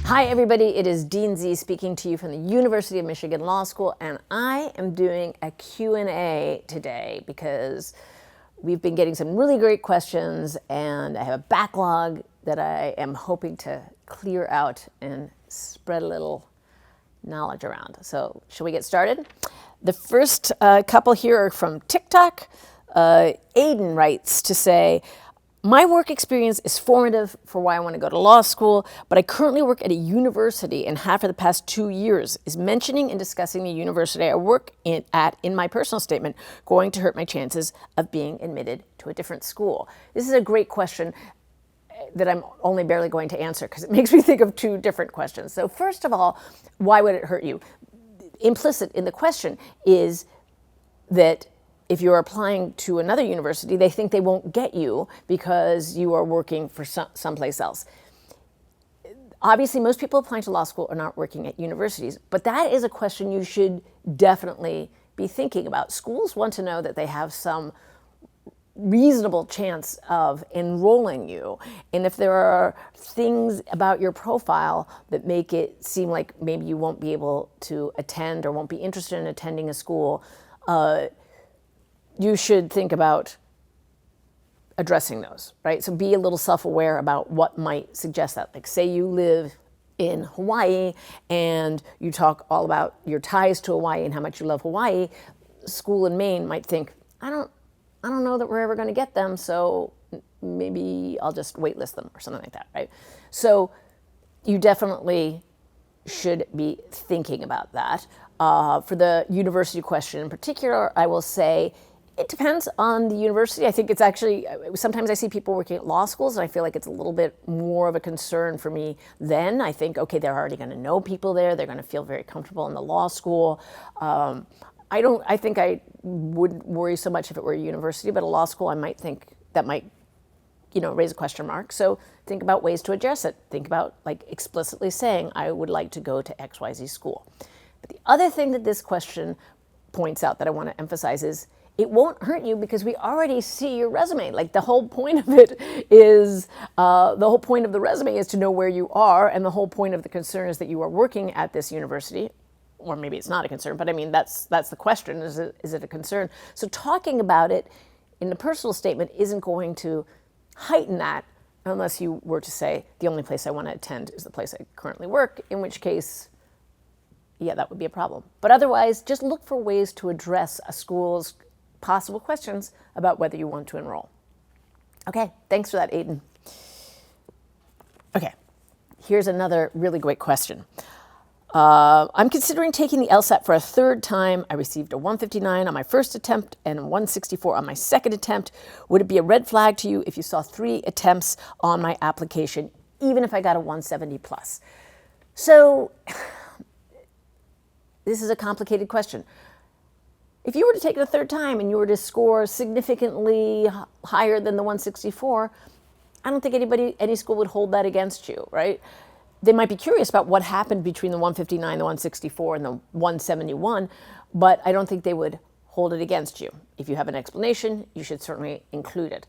Hi everybody, it is Dean Z speaking to you from the University of Michigan Law School, and I am doing a Q&A today because we've been getting some really great questions and I have a backlog that I am hoping to clear out and spread a little knowledge around. So shall we get started? The first couple here are from TikTok. Aiden writes to say, my work experience is formative for why I want to go to law school, but I currently work at a university and have for the past 2 years. Is mentioning and discussing the university I work at in my personal statement going to hurt my chances of being admitted to a different school? This is a great question that I'm only barely going to answer because it makes me think of two different questions. So first of all, why would it hurt you? Implicit in the question is that if you're applying to another university, they think they won't get you because you are working for someplace else. Obviously, most people applying to law school are not working at universities, but that is a question you should definitely be thinking about. Schools want to know that they have some reasonable chance of enrolling you. And if there are things about your profile that make it seem like maybe you won't be able to attend or won't be interested in attending a school, you should think about addressing those, right? So be a little self-aware about what might suggest that. Like say you live in Hawaii and you talk all about your ties to Hawaii and how much you love Hawaii. School in Maine might think, I don't know that we're ever going to get them, so maybe I'll just waitlist them or something like that, right? So you definitely should be thinking about that. For the university question in particular, I will say it depends on the university. I think it's actually, sometimes I see people working at law schools and I feel like it's a little bit more of a concern for me then. I think, okay, they're already going to know people there. They're going to feel very comfortable in the law school. I think I wouldn't worry so much if it were a university, but a law school, I might think that might, raise a question mark. So think about ways to address it. Think about like explicitly saying, I would like to go to XYZ school. But the other thing that this question points out that I want to emphasize is it won't hurt you because we already see your resume. Like the whole point of it is, the whole point of the resume is to know where you are, and the whole point of the concern is that you are working at this university, or maybe it's not a concern, but I mean, that's the question, is it a concern? So talking about it in the personal statement isn't going to heighten that unless you were to say, the only place I want to attend is the place I currently work, in which case, yeah, that would be a problem. But otherwise, just look for ways to address a school's possible questions about whether you want to enroll. Okay, thanks for that, Aiden. Okay, here's another really great question. I'm considering taking the LSAT for a third time. I received a 159 on my first attempt and a 164 on my second attempt. Would it be a red flag to you if you saw 3 attempts on my application, even if I got a 170 plus? So this is a complicated question. If you were to take it a third time and you were to score significantly higher than the 164, I don't think any school would hold that against you, right? They might be curious about what happened between the 159, the 164, and the 171, but I don't think they would hold it against you. If you have an explanation, you should certainly include it.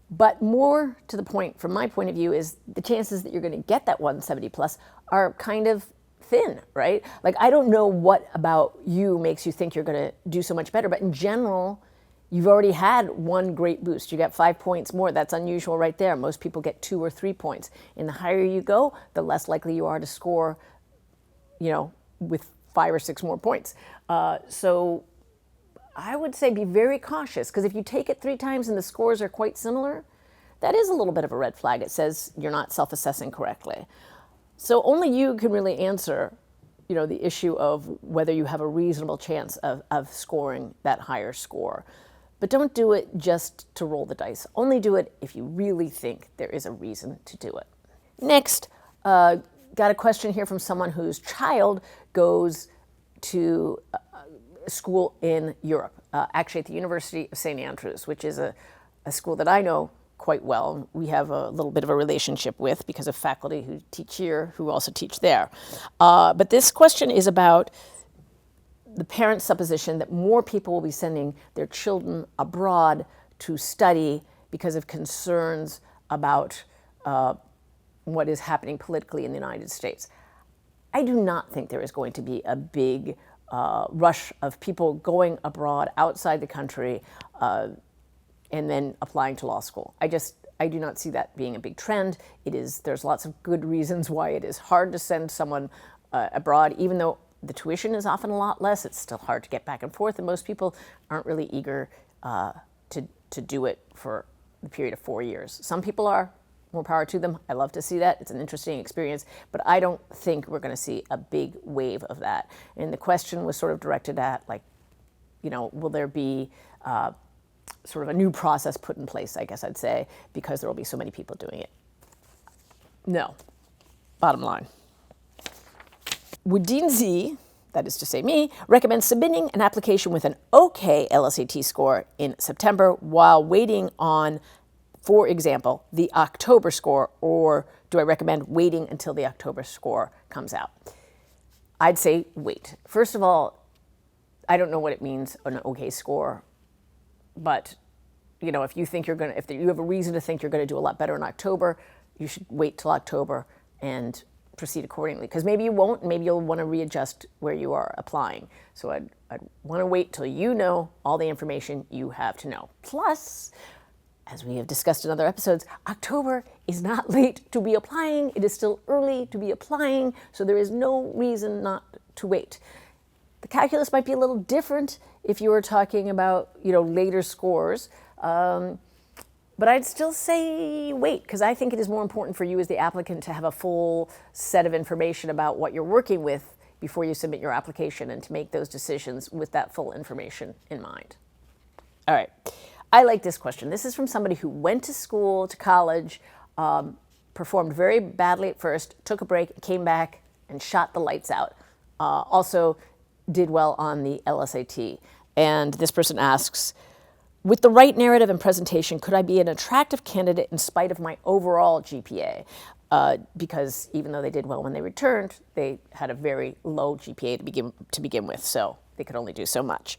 But more to the point, from my point of view, is the chances that you're going to get that 170 plus are kind of thin, right? Like, I don't know what about you makes you think you're going to do so much better, but in general, you've already had one great boost. You got 5 points more. That's unusual right there. Most people get 2 or 3 points. And the higher you go, the less likely you are to score, with 5 or 6 more points. So I would say be very cautious, because if you take it 3 times and the scores are quite similar, that is a little bit of a red flag. It says you're not self-assessing correctly. So only you can really answer, the issue of whether you have a reasonable chance of scoring that higher score. But don't do it just to roll the dice. Only do it if you really think there is a reason to do it. Next, got a question here from someone whose child goes to school in Europe, actually at the University of St. Andrews, which is a school that I know quite well. We have a little bit of a relationship with because of faculty who teach here, who also teach there. But this question is about the parents' supposition that more people will be sending their children abroad to study because of concerns about what is happening politically in the United States. I do not think there is going to be a big rush of people going abroad outside the country and then applying to law school. I do not see that being a big trend. There's lots of good reasons why it is hard to send someone abroad, even though the tuition is often a lot less. It's still hard to get back and forth, and most people aren't really eager to do it for the period of 4 years. Some people are. More power to them. I love to see that. It's an interesting experience, but I don't think we're going to see a big wave of that. And the question was sort of directed at, like, will there be sort of a new process put in place, I guess I'd say, because there will be so many people doing it. No. Bottom line. Would Dean Z, that is to say me, recommend submitting an application with an okay LSAT score in September while waiting on, for example, the October score, or do I recommend waiting until the October score comes out? I'd say wait. First of all, I don't know what it means, an okay score, but if you have a reason to think you're going to do a lot better in October, you should wait till October and proceed accordingly. Because maybe you won't, maybe you'll want to readjust where you are applying. So I'd want to wait till you know all the information you have to know. Plus, as we have discussed in other episodes, October is not late to be applying. It is still early to be applying, so there is no reason not to wait. The calculus might be a little different if you were talking about, later scores, but I'd still say wait, because I think it is more important for you as the applicant to have a full set of information about what you're working with before you submit your application, and to make those decisions with that full information in mind. All right. I like this question. This is from somebody who went to school, to college, performed very badly at first, took a break, came back, and shot the lights out. Also did well on the LSAT. And this person asks, with the right narrative and presentation, could I be an attractive candidate in spite of my overall GPA? Because even though they did well when they returned, they had a very low GPA to begin with, so they could only do so much.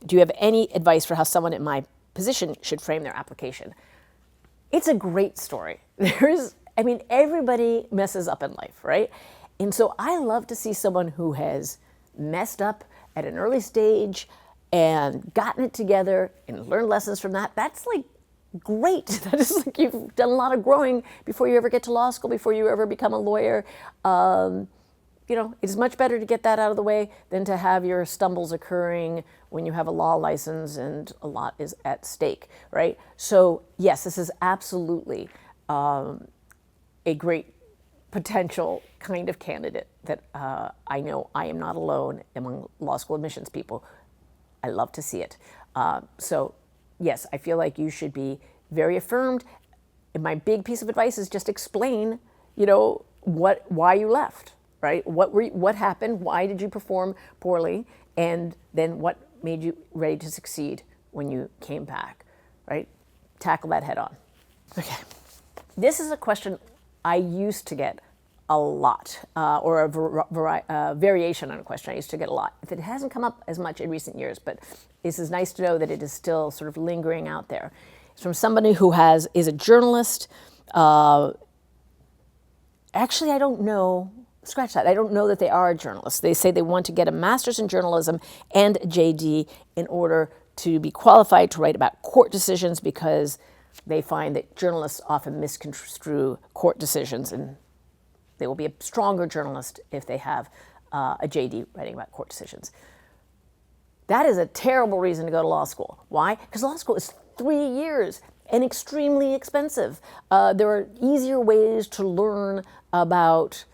Do you have any advice for how someone in my position should frame their application? It's a great story. Everybody messes up in life, right? And so I love to see someone who has messed up at an early stage and gotten it together and learned lessons from that. That's like great. That is like you've done a lot of growing before you ever get to law school, before you ever become a lawyer. It's much better to get that out of the way than to have your stumbles occurring when you have a law license and a lot is at stake, right? So yes, this is absolutely a great potential kind of candidate that I know I am not alone among law school admissions people. I love to see it. So yes, I feel like you should be very affirmed. And my big piece of advice is just explain, why you left. Right? What happened? Why did you perform poorly? And then what made you ready to succeed when you came back? Right? Tackle that head on. Okay. This is a question I used to get a lot, or a variation on a question I used to get a lot. If it hasn't come up as much in recent years, but this is nice to know that it is still sort of lingering out there. It's from somebody who is a journalist. Actually, I don't know. Scratch that. I don't know that they are a journalist. They say they want to get a master's in journalism and a JD in order to be qualified to write about court decisions, because they find that journalists often misconstrue court decisions, and they will be a stronger journalist if they have a JD writing about court decisions. That is a terrible reason to go to law school. Why? Because law school is 3 years and extremely expensive. There are easier ways to learn about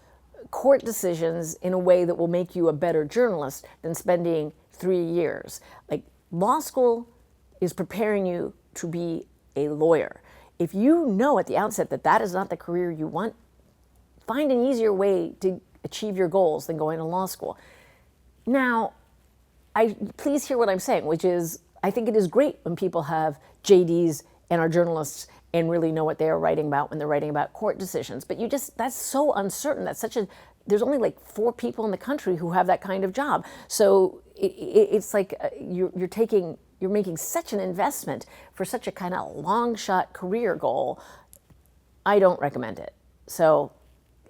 court decisions in a way that will make you a better journalist than spending 3 years. Like, law school is preparing you to be a lawyer. If you know at the outset that that is not the career you want, find an easier way to achieve your goals than going to law school. Now, please hear what I'm saying, which is I think it is great when people have JDs and are journalists and really know what they are writing about when they're writing about court decisions. But that's so uncertain. There's only like 4 people in the country who have that kind of job. So it's like you're making such an investment for such a kind of long shot career goal. I don't recommend it. So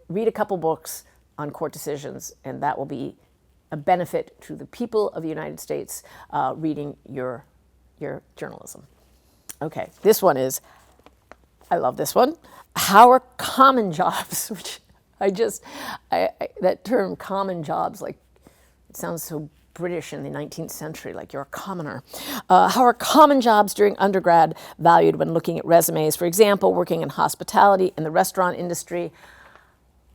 read a couple books on court decisions, and that will be a benefit to the people of the United States reading your journalism. Okay, this one is, I love this one. How are common jobs, which that term common jobs, like it sounds so British in the 19th century, like you're a commoner. How are common jobs during undergrad valued when looking at resumes? For example, working in hospitality in the restaurant industry.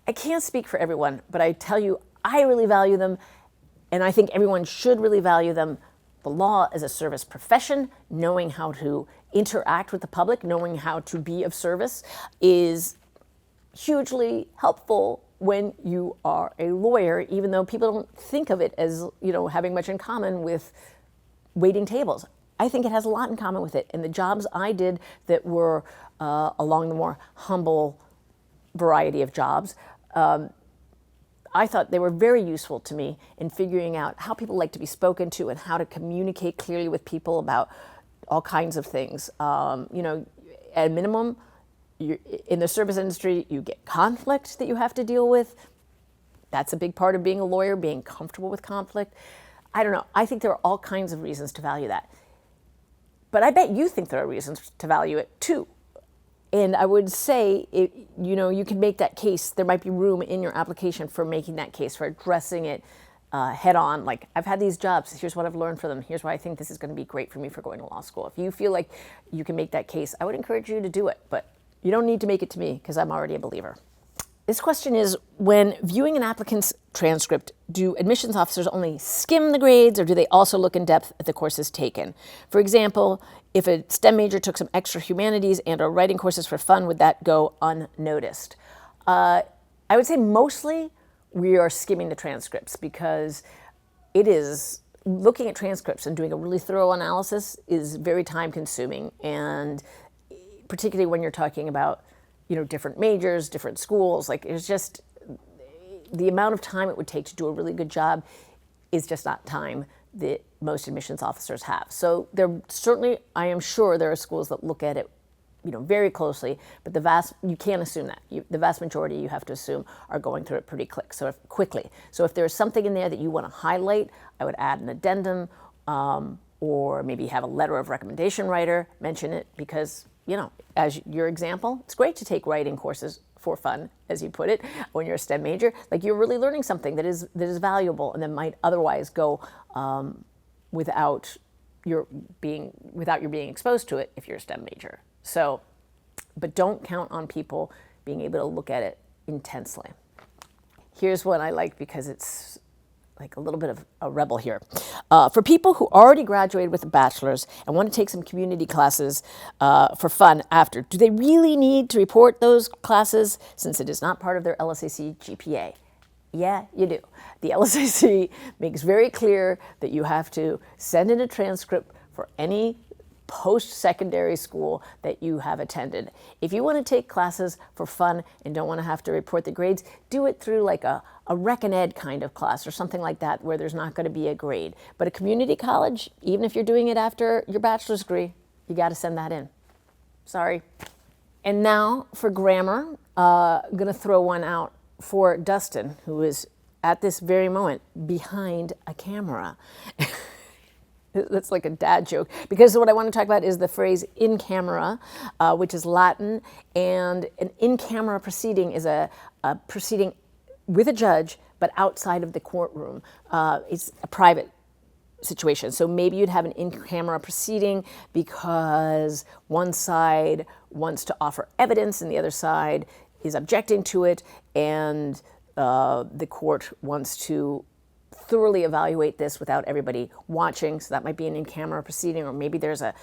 I can't speak for everyone, but I tell you, I really value them, and I think everyone should really value them. The law is a service profession. Knowing how to interact with the public, knowing how to be of service is hugely helpful when you are a lawyer, even though people don't think of it as, having much in common with waiting tables. I think it has a lot in common with it. And the jobs I did that were along the more humble variety of jobs, I thought they were very useful to me in figuring out how people like to be spoken to and how to communicate clearly with people about all kinds of things. At a minimum, in the service industry, you get conflict that you have to deal with. That's a big part of being a lawyer, being comfortable with conflict. I don't know. I think there are all kinds of reasons to value that. But I bet you think there are reasons to value it too. And I would say, you can make that case. There might be room in your application for making that case, for addressing it head on. Like, I've had these jobs. Here's what I've learned from them. Here's why I think this is going to be great for me for going to law school. If you feel like you can make that case, I would encourage you to do it. But you don't need to make it to me because I'm already a believer. This question is, when viewing an applicant's transcript, do admissions officers only skim the grades or do they also look in depth at the courses taken? For example, if a STEM major took some extra humanities and or writing courses for fun, would that go unnoticed? I would say mostly we are skimming the transcripts because it is, looking at transcripts and doing a really thorough analysis is very time consuming, and particularly when you're talking about different majors, different schools, like it's just the amount of time it would take to do a really good job is just not time that most admissions officers have. So there certainly, I am sure there are schools that look at it very closely, but you can't assume that. The vast majority, you have to assume, are going through it pretty quickly. So if there's something in there that you want to highlight, I would add an addendum, or maybe have a letter of recommendation writer mention it, because as your example, it's great to take writing courses for fun, as you put it, when you're a STEM major. Like, you're really learning something that is valuable and that might otherwise go without your being exposed to it if you're a STEM major. So, but don't count on people being able to look at it intensely. Here's one I like because it's like a little bit of a rebel here. For people who already graduated with a bachelor's and want to take some community classes for fun after, do they really need to report those classes since it is not part of their LSAC GPA? Yeah, you do. The LSAC makes very clear that you have to send in a transcript for any post-secondary school that you have attended. If you want to take classes for fun and don't want to have to report the grades, do it through like a Rec and Ed kind of class or something like that where there's not going to be a grade. But a community college, even if you're doing it after your bachelor's degree, you got to send that in. Sorry. And now for grammar, I'm going to throw one out for Dustin, who is at this very moment behind a camera. That's like a dad joke, because what I want to talk about is the phrase in camera, which is Latin, and an in camera proceeding is a proceeding with a judge, but outside of the courtroom. It's a private situation. So maybe you'd have an in camera proceeding because one side wants to offer evidence and the other side is objecting to it, and the court wants to thoroughly evaluate this without everybody watching. So that might be an in-camera proceeding, or maybe there's a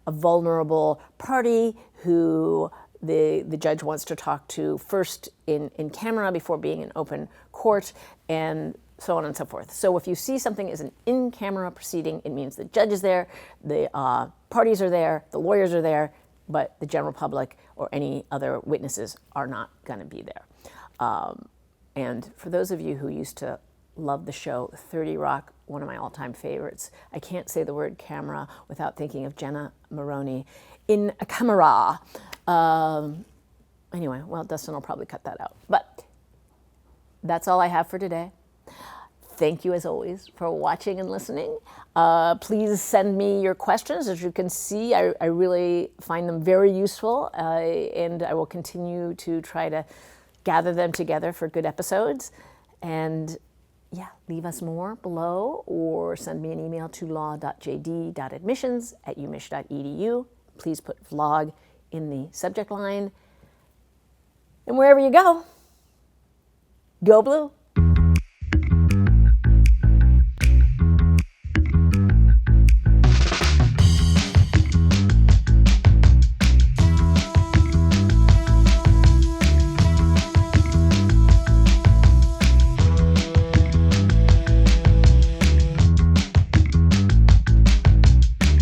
vulnerable party who the judge wants to talk to first in camera before being in open court, and so on and so forth. So if you see something as an in-camera proceeding, it means the judge is there, the parties are there, the lawyers are there, but the general public or any other witnesses are not going to be there. And for those of you who used to love the show 30 Rock, one of my all-time favorites, I can't say the word camera without thinking of Jenna Maroney in a camera. And Anyway, well, Dustin will probably cut that out. But that's all I have for today. Thank you, as always, for watching and listening. Please send me your questions. As you can see, I really find them very useful, and I will continue to try to gather them together for good episodes. And yeah, leave us more below or send me an email to law.jd.admissions@umich.edu. Please put vlog in the subject line. And wherever you go, go blue.